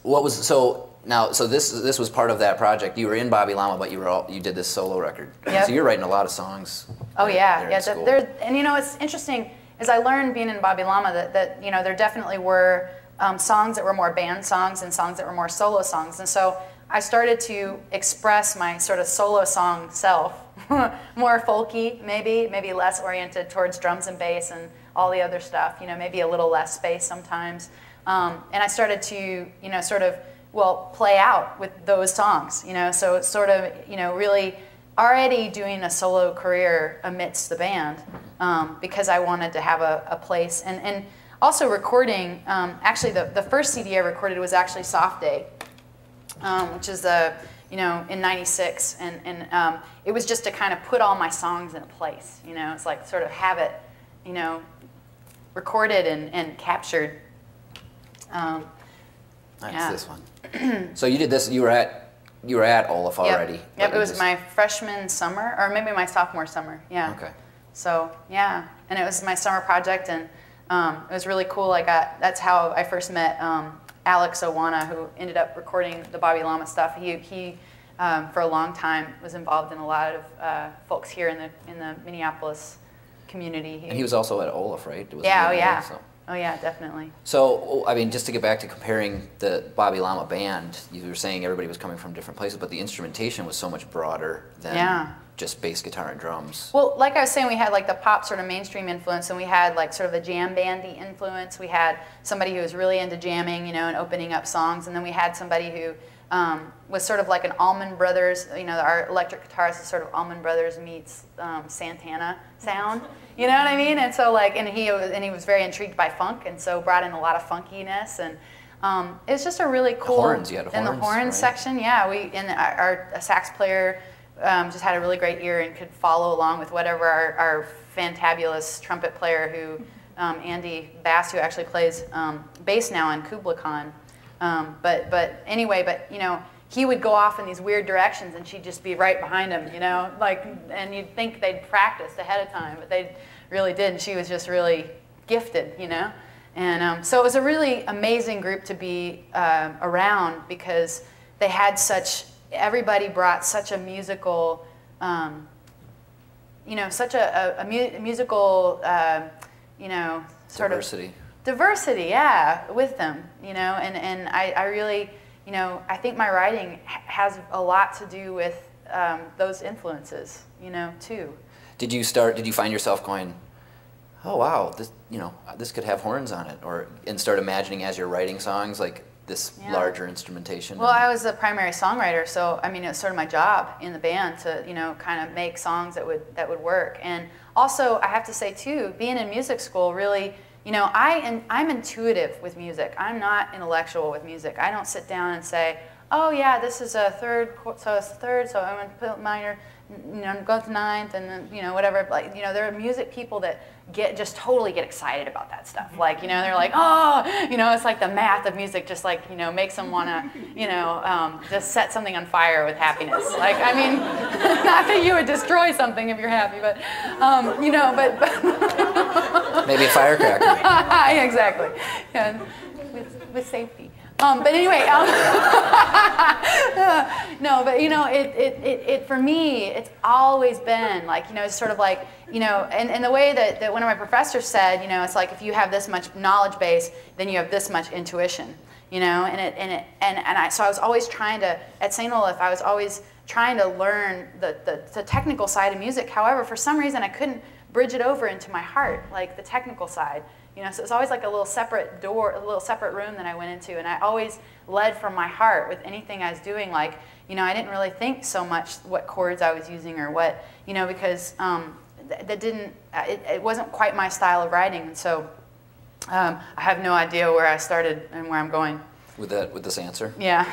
What was so now? So this was part of that project. You were in Bobby Llama, but you did this solo record. Yep. So you're writing a lot of songs. Oh yeah, yeah. School. And you know, it's interesting as I learned being in Bobby Llama that you know there definitely were songs that were more band songs and songs that were more solo songs, and so I started to express my sort of solo song self, more folky, maybe less oriented towards drums and bass and all the other stuff. You know, maybe a little less space sometimes. And I started to, you know, sort of, well, play out with those songs, you know, so it's sort of, you know, really already doing a solo career amidst the band because I wanted to have a place. And also recording, actually the first CD I recorded was actually Soft Day, which is, you know, in '96. And it was just to kind of put all my songs in a place, you know, it's like sort of have it, you know, recorded and captured. That's yeah. this one. So you did this. You were at Olaf already. Yep. It was my freshman summer, or maybe my sophomore summer. Yeah. Okay. So yeah, and it was my summer project, and it was really cool. That's how I first met Alex Owana, who ended up recording the Bobby Llama stuff. He for a long time was involved in a lot of folks here in the Minneapolis community. And he was also at Olaf, right? Yeah. Oh yeah. Oh yeah, definitely. So, I mean, just to get back to comparing the Bobby Llama band, you were saying everybody was coming from different places, but the instrumentation was so much broader than just bass guitar and drums. Well, like I was saying, we had like the pop sort of mainstream influence, and we had like sort of the jam bandy influence. We had somebody who was really into jamming, you know, and opening up songs, and then we had somebody who was sort of like an Allman Brothers, you know, our electric guitarist is sort of Allman Brothers meets Santana sound. You know what I mean? And so like, and he was very intrigued by funk, and so brought in a lot of funkiness, and it was just a really cool. The horns, you had horns, in the horns right? section, yeah. Our sax player just had a really great ear and could follow along with whatever our fantabulous trumpet player who Andy Bass, who actually plays bass now in Kubla Khan. But anyway, you know, he would go off in these weird directions, and she'd just be right behind him, you know, like, and you'd think they'd practiced ahead of time, but they really didn't. She was just really gifted, you know, and so it was a really amazing group to be around because they had everybody brought such a musical, you know, such a musical, you know, sort Diversity. Diversity, yeah, with them, you know, and I really, you know, I think my writing has a lot to do with those influences, you know, too. Did you find yourself going, oh wow, this, you know, this could have horns on it, and start imagining as you're writing songs like this larger instrumentation? Well, I was a primary songwriter, so I mean, it was sort of my job in the band to, you know, kind of make songs that would work. And also, I have to say too, being in music school really. You know, I'm intuitive with music. I'm not intellectual with music. I don't sit down and say, oh yeah, this is a third, so it's a third, so I'm going to put minor, you know, go to ninth, and then, you know, whatever. Like, you know, there are music people that just totally get excited about that stuff. Like, you know, they're like, oh, you know, it's like the math of music just like, you know, makes them want to, you know, just set something on fire with happiness. Like, I mean, not that you would destroy something if you're happy, but, you know, but. Maybe a firecracker. Exactly. Yeah, with safety. But anyway, no, but you know, it for me, it's always been like, you know, it's sort of like, you know, and the way that one of my professors said, you know, it's like if you have this much knowledge base, then you have this much intuition, you know, so I was always trying to, at St. Olaf, I was always trying to learn the technical side of music. However, for some reason, I couldn't bridge it over into my heart, like the technical side. You know, so it's always like a little separate door, a little separate room that I went into, and I always led from my heart with anything I was doing. Like, you know, I didn't really think so much what chords I was using or what, you know, because it wasn't quite my style of writing, and so I have no idea where I started and where I'm going. With this answer? Yeah.